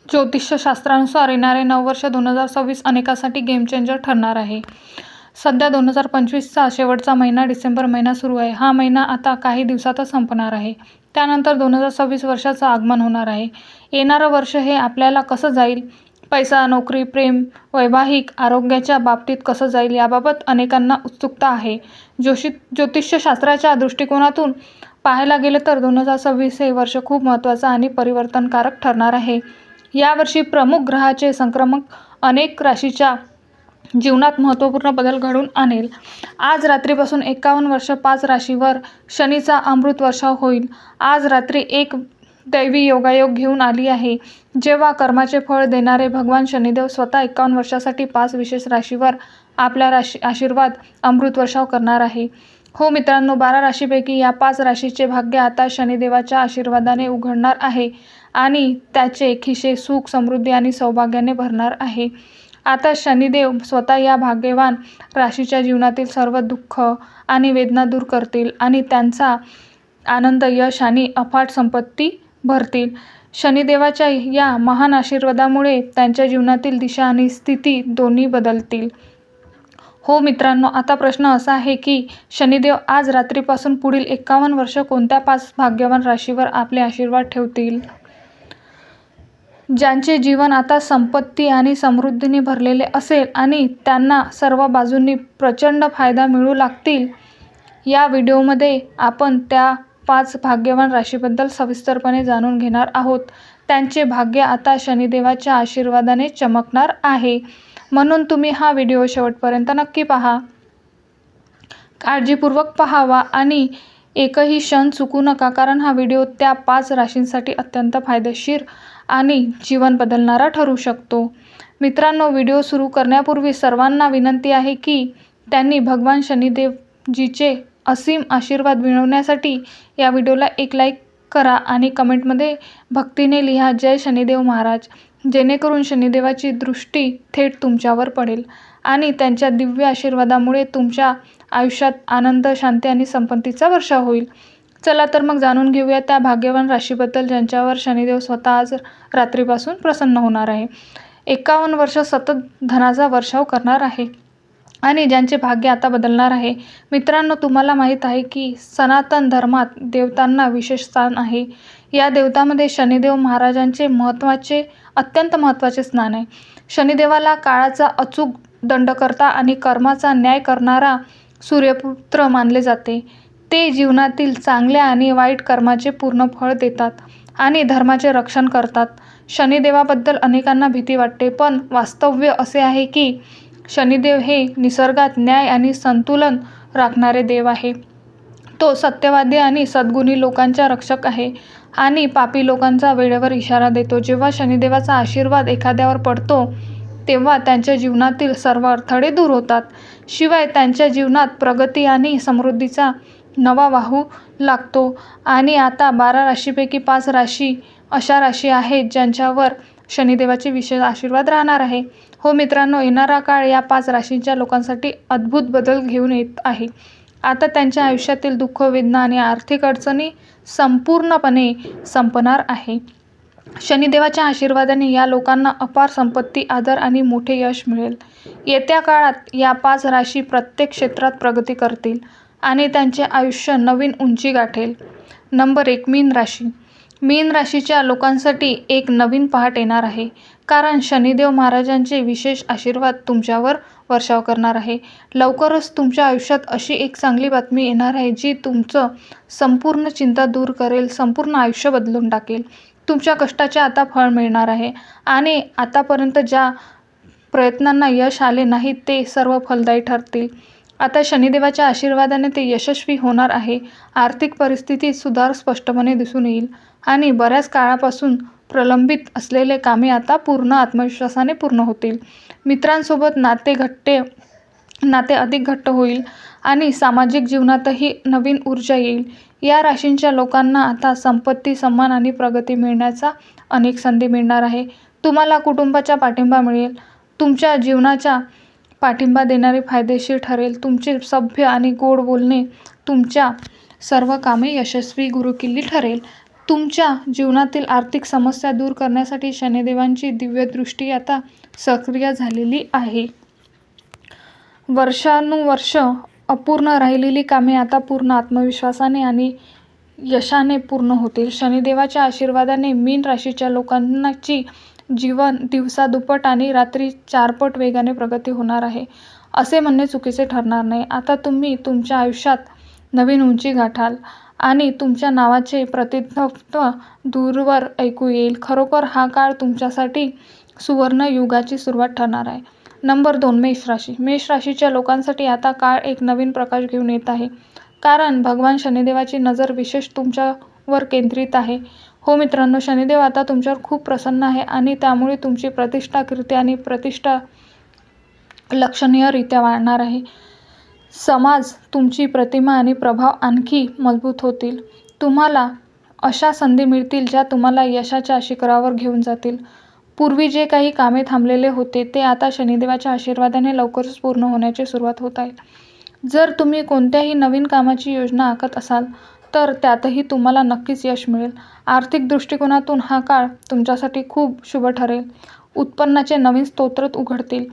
ज्योतिषशास्त्रानुसार येणारे नववर्ष 2026 अनेकांसाठी गेम चेंजर ठरणार आहे. सध्या 2025चा शेवटचा महिना डिसेंबर महिना सुरू आहे. हा महिना आता काही दिवसातच संपणार आहे. त्यानंतर 2026 वर्षाचं आगमन होणार आहे. येणारं वर्ष हे आपल्याला कसं जाईल, पैसा, नोकरी, प्रेम, वैवाहिक, आरोग्याच्या बाबतीत कसं जाईल याबाबत अनेकांना उत्सुकता आहे. ज्योतिषशास्त्राच्या दृष्टिकोनातून पाहायला गेलं तर 2026 हे वर्ष खूप महत्त्वाचं आणि परिवर्तनकारक ठरणार आहे. यावर्षी प्रमुख ग्रहाचे संक्रमण अनेक राशीच्या जीवनात महत्त्वपूर्ण बदल घडवून आणेल. आज रात्रीपासून 51 वर्ष 5 राशीवर शनीचा अमृत वर्षाव होईल. आज रात्री एक दैवी योगायोग घेऊन आली आहे, जेव्हा कर्माचे फळ देणारे भगवान शनिदेव स्वतः 51 वर्षासाठी 5 विशेष राशीवर आपल्या आशीर्वाद अमृत वर्षाव करणार आहे. हो मित्रांनो, 12 राशीपैकी या 5 राशीचे भाग्य आता शनिदेवाच्या आशीर्वादाने उघडणार आहे आणि त्याचे खिसे सुख, समृद्धी आणि सौभाग्याने भरणार आहे. आता शनिदेव स्वतः या भाग्यवान राशीच्या जीवनातील सर्व दुःख आणि वेदना दूर करतील आणि त्यांचा आनंद, यश आणि अफाट संपत्ती भरतील. शनिदेवाच्या या महान आशीर्वादामुळे त्यांच्या जीवनातील दिशा आणि स्थिती दोन्ही बदलतील. हो मित्रांनो, आता प्रश्न असा आहे की शनिदेव आज रात्रीपासून पुढील 51 वर्ष कोणत्या 5 भाग्यवान राशीवर आपले आशीर्वाद ठेवतील, ज्यांचे जीवन आता संपत्ती आणि समृद्धीने भरलेले असेल आणि त्यांना सर्व बाजूंनी प्रचंड फायदा मिळू लागतील. या व्हिडिओमध्ये आपण त्या 5 भाग्यवान राशीबद्दल सविस्तरपणे जाणून घेणार आहोत. त्यांचे भाग्य आता शनिदेवाच्या आशीर्वादाने चमकणार आहे, म्हणून तुम्ही हा व्हिडिओ शेवटपर्यंत नक्की पहा. काळजीपूर्वक पाहावा आणि एकही क्षण चुकू नका, कारण हा व्हिडिओ त्या 5 राशींसाठी अत्यंत फायदेशीर आणि जीवन बदलणारा ठरू शकतो. मित्रांनो, व्हिडिओ सुरू करण्यापूर्वी सर्वांना विनंती आहे की त्यांनी भगवान शनिदेवजीचे असीम आशीर्वाद मिळवण्यासाठी या व्हिडिओला एक लाईक करा आणि कमेंटमध्ये भक्तीने लिहा जय शनिदेव महाराज, जेणेकरून शनिदेवाची दृष्टी थेट तुमच्यावर पडेल आणि त्यांच्या दिव्य आशीर्वादामुळे तुमच्या आयुष्यात आनंद, शांती आणि संपत्तीचा वर्षाव होईल. चला तर मग जाणून घेऊया त्या भाग्यवान राशीबद्दल ज्यांच्यावर शनिदेव स्वतः आज रात्रीपासून प्रसन्न होणार आहे, 51 वर्ष सतत धनाचा वर्षाव करणार आहे आणि ज्यांचे भाग्य आता बदलणार आहे. मित्रांनो, तुम्हाला माहीत आहे की सनातन धर्मात देवतांना विशेष स्थान आहे. या देवतांमध्ये शनिदेव महाराजांचे अत्यंत महत्त्वाचे स्थान आहे. शनिदेवाला काळाचा अचूक दंडकर्ता आणि कर्माचा न्याय करणारा सूर्यपुत्र मानले जाते. ते जीवनातील चांगल्या आणि वाईट कर्माचे पूर्ण फळ देतात आणि धर्माचे रक्षण करतात. शनिदेवाबद्दल अनेकांना भीती वाटते, पण वास्तव्य असे आहे की शनिदेव हे निसर्गात न्याय आणि संतुलन राखणारे देव आहे. तो सत्यवादी आणि सद्गुणी लोकांचा रक्षक आहे आणि पापी लोकांचा वेळेवर इशारा देतो. जेव्हा शनिदेवाचा आशीर्वाद एखाद्यावर पडतो तेव्हा त्यांच्या जीवनातील सर्व अडथळे दूर होतात. शिवाय त्यांच्या जीवनात प्रगती आणि समृद्धीचा नवा वाहू लागतो. आणि आता 12 राशीपैकी 5 राशी अशा राशी आहेत ज्यांच्यावर शनिदेवाचे विशेष आशीर्वाद राहणार आहे. हो मित्रांनो, येणारा काळ या 5 राशींच्या लोकांसाठी अद्भुत बदल घेऊन येत आहे. आता त्यांच्या आयुष्यातील दुःख, वेदना आणि आर्थिक अडचणी संपूर्णपणे संपणार आहे. शनिदेवाच्या आशीर्वादाने या लोकांना अपार संपत्ती, आदर आणि मोठे यश मिळेल. येत्या काळात या 5 राशी प्रत्येक क्षेत्रात प्रगती करतील आणि त्यांचे आयुष्य नवीन उंची गाठेल. नंबर 1, मीन राशी. मीन राशीच्या लोकांसाठी एक नवीन पहाट येणार आहे, कारण शनिदेव महाराजांचे विशेष आशीर्वाद तुमच्यावर वर्षाव करणार आहे. लवकरच तुमच्या आयुष्यात अशी एक चांगली बातमी येणार आहे जी तुमचं संपूर्ण चिंता दूर करेल, संपूर्ण आयुष्य बदलून टाकेल. तुमच्या कष्टाचे आता फळ मिळणार आहे आणि आतापर्यंत ज्या प्रयत्नांना यश आले नाही ते सर्व फलदायी ठरतील. आता शनिदेवाच्या आशीर्वादाने ते यशस्वी होणार आहे. आर्थिक परिस्थितीत सुधार स्पष्टपणे दिसून येईल आणि बऱ्याच काळापासून प्रलंबित असलेले कामे आता पूर्ण आत्मविश्वासाने पूर्ण होतील. मित्रांसोबत नाते अधिक घट्ट होईल आणि सामाजिक जीवनातही नवीन ऊर्जा येईल. या राशींच्या लोकांना आता संपत्ती, सन्मान आणि प्रगती मिळण्याचा अनेक संधी मिळणार आहे. तुम्हाला कुटुंबाचा पाठिंबा मिळेल. तुमच्या जीवनाचा पाठिंबा देणारे फायदेशीर ठरेल. तुमचे सभ्य आणि गोड बोलणे तुमच्या सर्व कामे यशस्वी गुरुकिल्ली ठरेल. तुमच्या जीवनातील आर्थिक समस्या दूर करण्यासाठी शनिदेवांची दिव्य दृष्टी आता सक्रिय झालेली आहे. वर्षानुवर्ष अपूर्ण राहिलेली कामे आता पूर्ण आत्मविश्वासाने आणि यशाने पूर्ण होतील. शनिदेवाच्या आशीर्वादाने मीन राशीच्या लोकांची जीवन दिवसादुप्पट आणि रात्री 4 पट वेगाने प्रगती होणार आहे, असे म्हणणे चुकीचे ठरणार नाही. आता तुम्ही तुमच्या आयुष्यात नवीन उंची गाठाल आणि तुमच्या नावाचे प्रतिनिधित्व दूरवर ऐकू येईल. खरोखर हा काळ तुमच्यासाठी सुवर्ण युगाची सुरुवात ठरणार आहे. नंबर 2, मेष राशी. मेष राशीच्या लोकांसाठी आता काळ एक नवीन प्रकाश घेऊन येत आहे, कारण भगवान शनिदेवाची नजर विशेष तुमच्यावर केंद्रित आहे. हो मित्रांनो, शनिदेव आता तुमच्यावर खूप प्रसन्न आहे आणि त्यामुळे तुमची प्रतिष्ठा, कीर्ती आणि प्रतिष्ठा लक्षणीयरित्या वाढणार आहे. समाज, तुमची प्रतिमा आणि प्रभाव आणखी मजबूत होतील. तुम्हाला अशा संधी मिळतील ज्या तुम्हाला यशाच्या शिखरावर घेऊन जातील. पूर्वी जे काही कामे थांबलेले होते ते आता शनिदेवाच्या आशीर्वादाने लवकरच पूर्ण होण्याची सुरुवात होत आहे. जर तुम्ही कोणत्याही नवीन कामाची योजना आखत असाल तर त्यातही तुम्हाला नक्कीच यश मिळेल. आर्थिक दृष्टिकोनातून हा काळ तुमच्यासाठी खूप शुभ ठरेल. उत्पन्नाचे नवीन स्रोत उघडतील.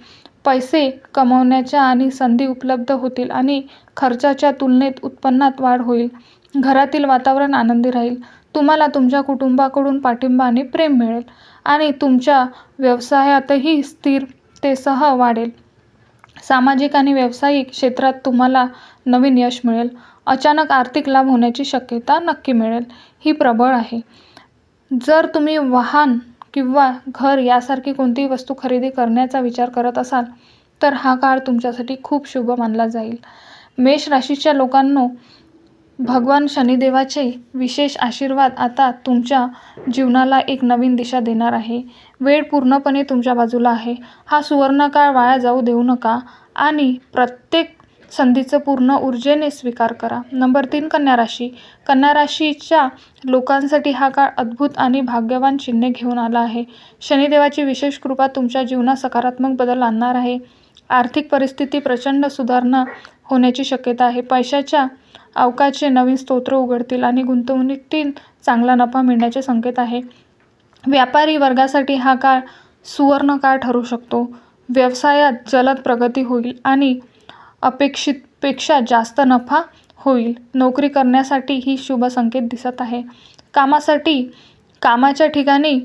पैसे कमवण्याच्या आणि संधी उपलब्ध होतील आणि खर्चाच्या तुलनेत उत्पन्नात वाढ होईल. घरातील वातावरण आनंदी राहील. तुम्हाला तुमच्या कुटुंबाकडून पाठिंबा आणि प्रेम मिळेल आणि तुमच्या व्यवसायातही स्थिरतेसह वाढेल. सामाजिक आणि व्यावसायिक क्षेत्रात तुम्हाला नवीन यश मिळेल. अचानक आर्थिक लाभ होण्याची शक्यता नक्की मिळेल. ही प्रबळ आहे. जर तुम्ही वाहन किंवा घर यासारखी कोणतीही वस्तू खरेदी करण्याचा विचार करत असाल तर हा काळ तुमच्यासाठी खूप शुभ मानला जाईल. मेष राशीच्या लोकांनो, भगवान शनिदेवाचे विशेष आशीर्वाद आता तुमच्या जीवनाला एक नवीन दिशा देणार आहे. वेळ पूर्णपणे तुमच्या बाजूला आहे. हा सुवर्ण काळ वाया जाऊ देऊ नका आणि प्रत्येक संधीचं पूर्ण ऊर्जेने स्वीकार करा. नंबर 3, कन्या राशी. कन्या राशीच्या लोकांसाठी हा काळ अद्भुत आणि भाग्यवान चिन्हे घेऊन आला आहे. शनिदेवाची विशेष कृपा तुमच्या जीवनात सकारात्मक बदल आणणार आहे. आर्थिक परिस्थिती प्रचंड सुधारणा होण्याची शक्यता आहे. पैशाच्या आवकाचे नवीन स्रोत उघडतील आणि गुंतवणुकीत चांगला नफा मिळण्याचे संकेत आहे. व्यापारी वर्गासाठी हा काळ सुवर्ण काळ ठरू शकतो. व्यवसायात जलद प्रगती होईल आणि अपेक्षितपेक्षा जास्त नफा होईल. नोकरी करण्यासाठी ही शुभ संकेत दिसत आहे. कामाच्या ठिकाणी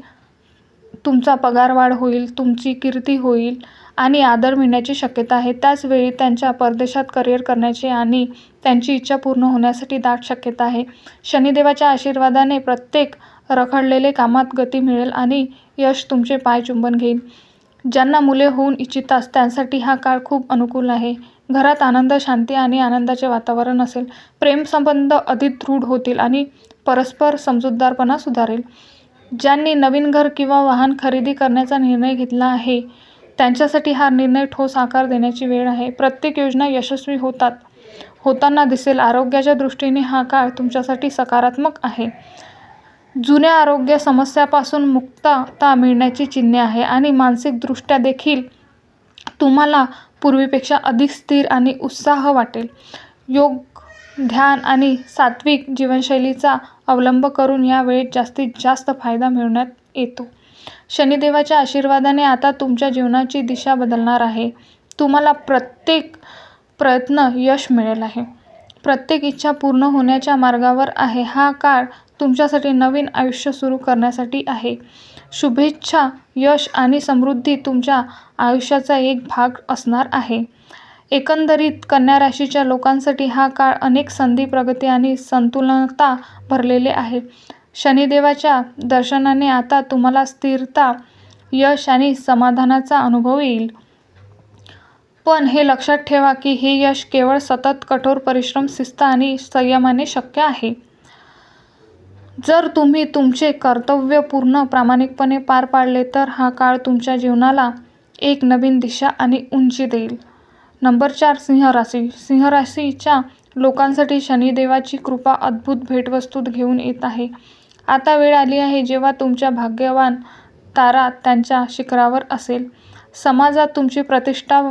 तुमचा पगार वाढ होईल, तुमची कीर्ती होईल आणि आदर मिळण्याची शक्यता आहे. त्याचवेळी त्यांच्या परदेशात करिअर करण्याची आणि त्यांची इच्छा पूर्ण होण्यासाठी दाट शक्यता आहे. शनिदेवाच्या आशीर्वादाने प्रत्येक रखडलेले कामात गती मिळेल आणि यश तुमचे पाय चुंबन घेईल. ज्यांना मुले होऊ इच्छितात त्यांसाठी हा काळ खूप अनुकूल आहे. घरात आनंद, शांती आणि आनंदाचे वातावरण असेल. प्रेमसंबंध अधिक दृढ होतील आणि परस्पर समजूतदारपणा सुधारेल. ज्यांनी नवीन घर किंवा वाहन खरेदी करण्याचा निर्णय घेतला आहे त्यांच्यासाठी हा निर्णय ठोस आकार देण्याची वेळ आहे. प्रत्येक योजना यशस्वी होताना दिसेल. आरोग्याच्या दृष्टीने हा काळ तुमच्यासाठी सकारात्मक आहे. जुन्या आरोग्य समस्यापासून मुक्तता मिळण्याची चिन्हे आहे आणि मानसिकदृष्ट्या देखील तुम्हाला पूर्वीपेक्षा अधिक स्थिर आणि उत्साह वाटेल. योग, ध्यान आणि सात्विक जीवनशैलीचा अवलंब करून या वेळेत जास्तीत जास्त फायदा मिळवण्यात येतो. शनिदेवाच्या आशीर्वादाने आता तुमच्या जीवनाची दिशा बदलणार आहे. तुम्हाला प्रत्येक प्रयत्न यश मिळेल आहे. प्रत्येक इच्छा पूर्ण होण्याच्या मार्गावर आहे. हा काळ तुमच्यासाठी नवीन आयुष्य सुरू करण्यासाठी आहे. शुभेच्छा. यश आणि समृद्धी तुमच्या आयुष्याचा एक भाग असणार आहे. एकंदरीत कन्या राशीच्या लोकांसाठी हा काळ अनेक संधी, प्रगती आणि संतुलनता भरलेले आहे. शनिदेवाच्या दर्शनाने आता तुम्हाला स्थिरता, यश आणि समाधानाचा अनुभव येईल. पण हे लक्षात ठेवा की हे यश केवळ सतत कठोर परिश्रम, शिस्त आणि संयमाने शक्य आहे. जर तुम्ही तुमचे कर्तव्य पूर्ण प्रामाणिकपणे पार पाडले तर हा काळ तुमच्या जीवनाला एक नवीन दिशा आणि उंची देईल. नंबर 4, सिंह राशी. सिंह राशीच्या लोकांसाठी शनिदेवाची कृपा अद्भुत भेटवस्तू घेऊन येत आहे. आता वेळ आली आहे जेव्हा तुमच्या भाग्यवान तारा त्यांच्या शिखरावर असेल. समाजात तुमची प्रतिष्ठा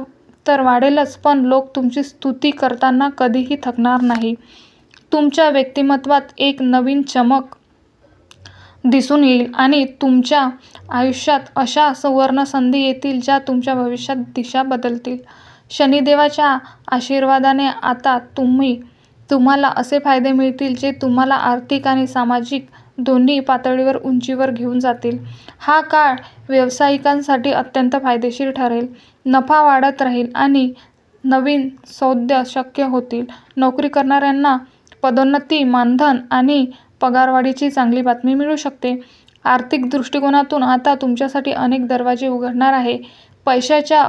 तर वाढेलच, पण लोक तुमची स्तुती करताना कधीही थकणार नाही. तुमच्या व्यक्तिमत्वात एक नवीन चमक दिसून येईल आणि तुमच्या आयुष्यात अशा सुवर्ण संधी येतील ज्या तुमच्या भविष्यात दिशा बदलतील. शनिदेवाच्या आशीर्वादाने आता तुम्हाला असे फायदे मिळतील जे तुम्हाला आर्थिक आणि सामाजिक दोन्ही पातळीवर उंचीवर घेऊन जातील. हा काळ व्यावसायिकांसाठी अत्यंत फायदेशीर ठरेल. नफा वाढत राहील आणि नवीन सौदे शक्य होतील. नोकरी करणाऱ्यांना पदोन्नती, मानधन आणि पगारवाढीची चांगली बातमी मिळू शकते. आर्थिक दृष्टिकोनातून आता तुमच्यासाठी अनेक दरवाजे उघडणार आहे. पैशाच्या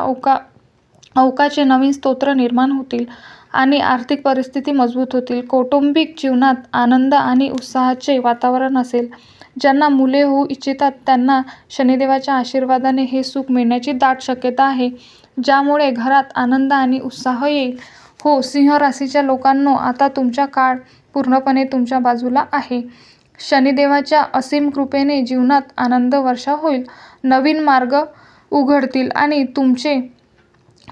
अवकाचे नवीन स्रोत निर्माण होतील आणि आर्थिक परिस्थिती मजबूत होतील. कौटुंबिक जीवनात आनंद आणि उत्साहाचे वातावरण असेल. ज्यांना मुले होऊ इच्छितात त्यांना शनिदेवाच्या आशीर्वादाने हे सुख मिळण्याची दाट शक्यता आहे, ज्यामुळे घरात आनंद आणि उत्साह येईल. हो, सिंह राशीच्या लोकांनो, आता तुमचा काळ पूर्णपणे तुमच्या बाजूला आहे. शनिदेवाच्या असीम कृपेने जीवनात आनंद वर्षा होईल. नवीन मार्ग उघडतील आणि तुमचे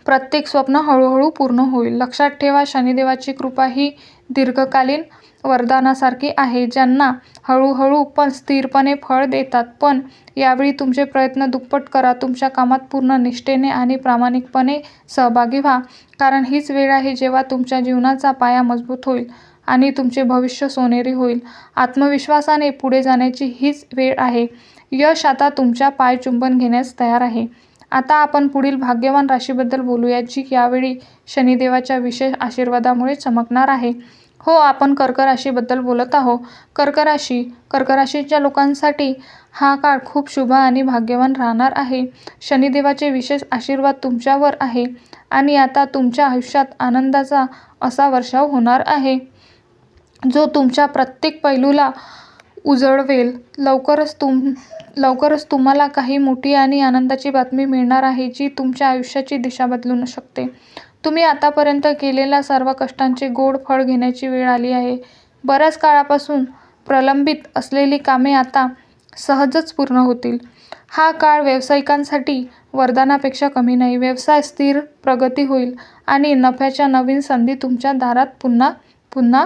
प्रत्येक स्वप्न हळूहळू पूर्ण होईल. लक्षात ठेवा, शनिदेवाची कृपा ही दीर्घकालीन वरदानासारखी आहे, ज्यांना हळूहळू पण स्थिरपणे फळ देतात. पण यावेळी तुमचे प्रयत्न दुप्पट करा. तुमच्या कामात पूर्ण निष्ठेने आणि प्रामाणिकपणे सहभागी व्हा, कारण हीच वेळ आहे जेव्हा तुमच्या जीवनाचा पाया मजबूत होईल आणि तुमचे भविष्य सोनेरी होईल. आत्मविश्वासाने पुढे जाण्याची हीच वेळ आहे. यश आता तुमच्या पायचुंबन घेण्यास तयार आहे. आता आपण पुढील भाग्यवान राशीबद्दल बोलूया, जी यावेळी शनिदेवाच्या विशेष आशीर्वादामुळे चमकणार आहे. हो, आपण कर्क राशीबद्दल बोलत आहोत. कर्क राशीच्या लोकांसाठी हा काळ खूप शुभ आणि भाग्यवान राहणार आहे. शनिदेवाचे विशेष आशीर्वाद तुमच्यावर आहे आणि आता तुमच्या आयुष्यात आनंदाचा असा वर्षाव होणार आहे, जो तुमच्या प्रत्येक पैलूला उजळवेल. लवकरच तुम्हाला काही मोठी आणि आनंदाची बातमी मिळणार आहे, जी तुमच्या आयुष्याची दिशा बदलू शकते. तुम्ही आतापर्यंत केलेल्या सर्व कष्टांचे गोड फळ घेण्याची वेळ आली आहे. बऱ्याच काळापासून प्रलंबित असलेली कामे आता सहजच पूर्ण होतील. हा काळ व्यावसायिकांसाठी वरदानापेक्षा कमी नाही. व्यवसाय स्थिर प्रगती होईल आणि नफ्याच्या नवीन संधी तुमच्या दारात पुन्हा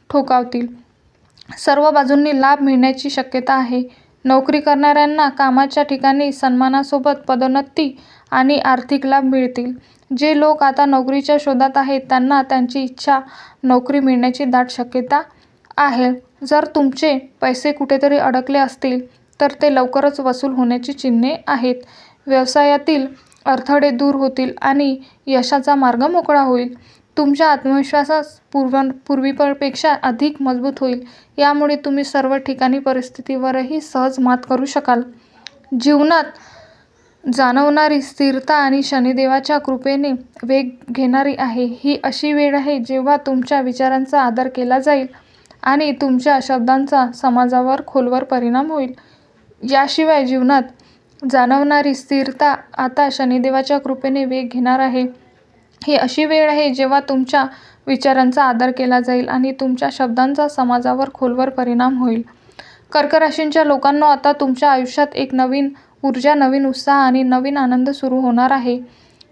ठोठावतील. सर्व बाजूंनी लाभ मिळण्याची शक्यता आहे. नोकरी करणाऱ्यांना कामाच्या ठिकाणी सन्मानासोबत पदोन्नती आणि आर्थिक लाभ मिळतील. जे लोक आता नोकरीच्या शोधात आहेत त्यांना त्यांची इच्छा नोकरी मिळण्याची दाट शक्यता आहे. जर तुमचे पैसे कुठेतरी अडकले असतील तर ते लवकरच वसूल होण्याची चिन्हे आहेत. व्यवसायातील अडथळे दूर होतील आणि यशाचा मार्ग मोकळा होईल. तुमचा आत्मविश्वास पूर्वीपेक्षा अधिक मजबूत होईल. यामुळे तुम्ही सर्व ठिकाणी परिस्थितीवरही सहज मात करू शकाल. जीवनात जाणवणारी स्थिरता आणि शनिदेवाच्या कृपेने वेग घेणारी आहे. ही अशी वेळ आहे जेव्हा तुमच्या विचारांचा आदर केला जाईल आणि तुमच्या शब्दांचा समाजावर खोलवर परिणाम होईल. याशिवाय जीवनात जाणवणारी स्थिरता आता शनिदेवाच्या कृपेने वेग घेणार आहे. ही अशी वेळ आहे जेव्हा तुमच्या विचारांचा आदर केला जाईल आणि तुमच्या शब्दांचा समाजावर खोलवर परिणाम होईल. कर्क राशीच्या लोकांनो, आता तुमच्या आयुष्यात एक नवीन ऊर्जा, नवीन उत्साह आणि नवीन आनंद सुरू होणार आहे.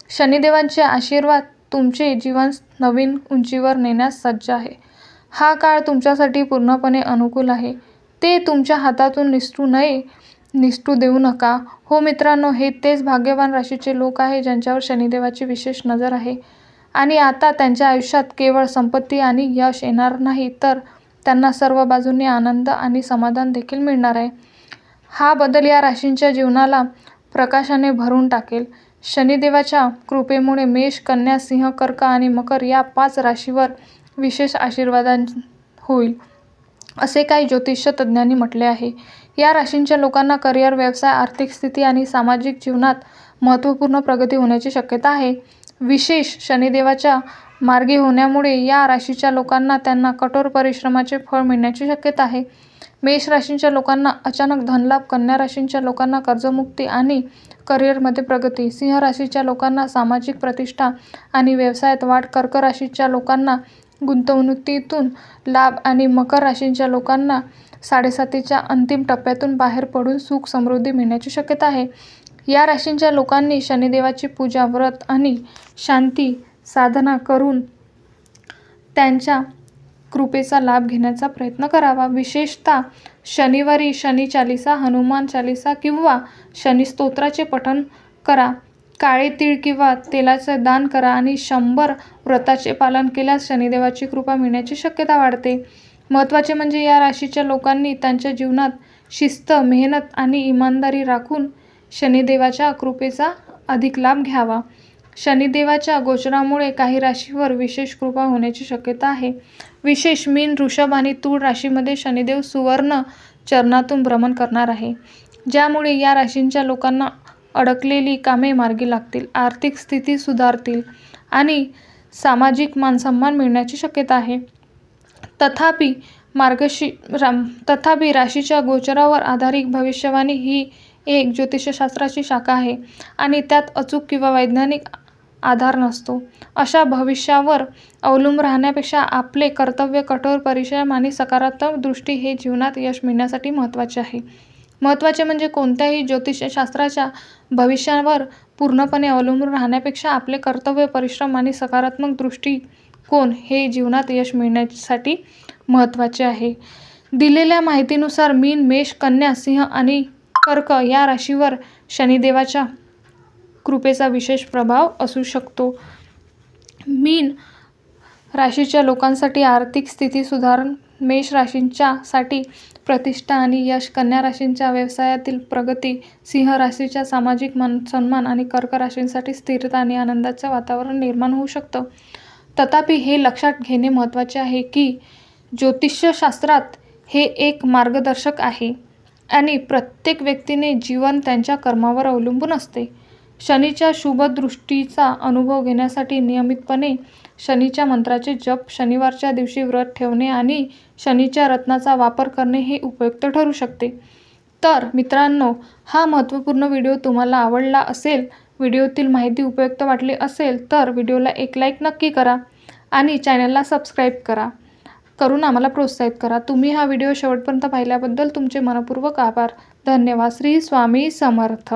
शनिदेवांचे आशीर्वाद तुमचे जीवन नवीन उंचीवर नेण्यास सज्ज आहे. हा काळ तुमच्यासाठी पूर्णपणे अनुकूल आहे. ते तुमच्या हातातून निसटू देऊ नका. हो मित्रांनो, हे तेच भाग्यवान राशीचे लोक आहे ज्यांच्यावर शनिदेवाची विशेष नजर आहे आणि आता त्यांच्या आयुष्यात केवळ संपत्ती आणि यश येणार नाही, तर त्यांना सर्व बाजूंनी आनंद आणि समाधान देखील मिळणार आहे. हा बदल या राशींच्या जीवनाला प्रकाशाने भरून टाकेल. शनिदेवाच्या कृपेमुळे मेष, कन्या, सिंह, कर्क आणि मकर या 5 राशीवर विशेष आशीर्वाद होईल, असे काही ज्योतिष तज्ज्ञांनी म्हटले आहे. या राशींच्या लोकांना करिअर, व्यवसाय, आर्थिक स्थिती आणि सामाजिक जीवनात महत्त्वपूर्ण प्रगती होण्याची शक्यता आहे. विशेष शनिदेवाच्या मार्गी होण्यामुळे या राशीच्या लोकांना त्यांना कठोर परिश्रमाचे फळ मिळण्याची शक्यता आहे. मेष राशीच्या लोकांना अचानक धनलाभ, कन्या राशीच्या लोकांना कर्जमुक्ती आणि करिअरमध्ये प्रगती, सिंह राशीच्या लोकांना सामाजिक प्रतिष्ठा आणि व्यवसायात वाढ, कर्क राशीच्या लोकांना गुंतवणुकीतून लाभ आणि मकर राशीच्या लोकांना साडेसातीच्या अंतिम टप्प्यातून बाहेर पडून सुख समृद्धी मिळण्याची शक्यता आहे. या राशींच्या लोकांनी शनिदेवाची पूजा, व्रत आणि शांती साधना करून त्यांच्या कृपेचा लाभ घेण्याचा प्रयत्न करावा. विशेषतः शनिवारी शनी चालीसा, हनुमान चालीसा किंवा शनी स्तोत्राचे पठण करा. काळे तीळ किंवा तेलाचे दान करा आणि 100 व्रताचे पालन केल्यास शनिदेवाची कृपा मिळण्याची शक्यता वाढते. महत्त्वाचे म्हणजे या राशीच्या लोकांनी त्यांच्या जीवनात शिस्त, मेहनत आणि इमानदारी राखून शनिदेवाच्या कृपेचा अधिक लाभ घ्यावा. शनिदेवाच्या गोचरामुळे काही राशीवर विशेष कृपा होण्याची शक्यता आहे. विशेष मीन, वृषभ आणि तूळ राशीमध्ये शनिदेव सुवर्ण चरणातून भ्रमण करणार आहे, ज्यामुळे या राशींच्या लोकांना अडकलेली कामे मार्गी लागतील, आर्थिक स्थिती सुधारतील आणि सामाजिक मानसन्मान मिळण्याची शक्यता आहे. तथापि राशीच्या गोचरावर आधारित भविष्यवाणी ही एक ज्योतिषशास्त्राची शाखा आहे आणि त्यात अचूक किंवा वैज्ञानिक आधार नसतो. अशा भविष्यावर अवलंबून राहण्यापेक्षा आपले कर्तव्य, कठोर परिश्रम आणि सकारात्मक दृष्टी हे जीवनात यश मिळण्यासाठी महत्त्वाचे आहे. महत्त्वाचे म्हणजे कोणत्याही ज्योतिषशास्त्राच्या भविष्यावर पूर्णपणे अवलंबून राहण्यापेक्षा आपले कर्तव्य, परिश्रम आणि सकारात्मक दृष्टिकोन हे जीवनात यश मिळण्यासाठी महत्त्वाचे आहे. दिलेल्या माहितीनुसार मीन, मेष, कन्या, सिंह आणि कर्क या राशीवर शनिदेवाच्या कृपेचा विशेष प्रभाव असू शकतो. मीन राशीच्या लोकांसाठी आर्थिक स्थिती सुधारण, मेष राशींच्यासाठी प्रतिष्ठा आणि यश, कन्या राशींच्या व्यवसायातील प्रगती, सिंह राशीच्या सामाजिक सन्मान आणि कर्क राशींसाठी स्थिरता आणि आनंदाचे वातावरण निर्माण होऊ शकतं. तथापि हे लक्षात घेणे महत्त्वाचे आहे की ज्योतिषशास्त्रात हे एक मार्गदर्शक आहे आणि प्रत्येक व्यक्तीने जीवन त्यांच्या कर्मावर अवलंबून असते. शनीच्या शुभ दृष्टीचा अनुभव घेण्यासाठी नियमितपणे शनीच्या मंत्राचे जप, शनिवारच्या दिवशी व्रत ठेवणे आणि शनीच्या रत्नाचा वापर करणे हे उपयुक्त ठरू शकते. तर मित्रांनो, हा महत्त्वपूर्ण व्हिडिओ तुम्हाला आवडला असेल, व्हिडिओतील माहिती उपयुक्त वाटली असेल तर व्हिडिओला एक लाईक नक्की करा आणि चॅनलला सबस्क्राईब करून आम्हाला प्रोत्साहित करा. तुम्ही हा व्हिडिओ शेवटपर्यंत पाहिल्याबद्दल तुमचे मनपूर्वक आभार. धन्यवाद. श्री स्वामी समर्थ.